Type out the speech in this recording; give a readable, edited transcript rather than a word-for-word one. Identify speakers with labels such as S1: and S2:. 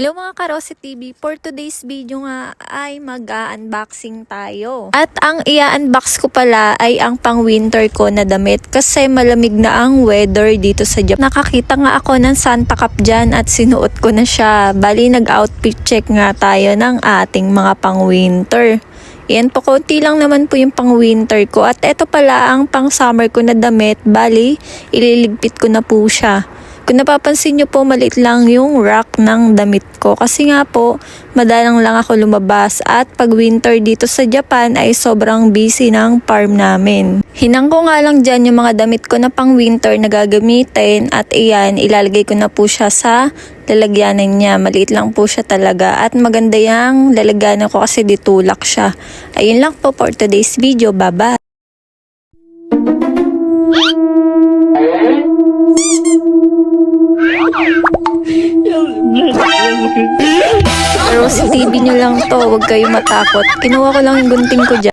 S1: Hello mga Karosi TV, for today's video nga ay mag-unboxing tayo. At ang i-unbox ko pala ay ang pang winter ko na damit kasi malamig na ang weather dito sa Japan. Nakakita nga ako ng Santa Cap dyan at sinuot ko na siya. Bali nag-outfit check nga tayo ng ating mga pang winter. Yan po, konti lang naman po yung pang winter ko. At eto pala ang pang summer ko na damit. Bali, ililigpit ko na po siya. Kung napapansin nyo po, maliit lang yung rack ng damit ko. Kasi nga po, madalang lang ako lumabas. At pag winter dito sa Japan ay sobrang busy ng farm namin. Hinang ko nga lang dyan yung mga damit ko na pang winter na gagamitin. At iyan, ilalagay ko na po siya sa lalagyanan niya. Maliit lang po siya talaga. At maganda yung lalagyanan ko kasi ditulak siya. Ayun lang po for today's video. Bye-bye! Pero sa TV nyo lang to, huwag kayo matakot. Kinuha ko lang yung gunting ko dyan.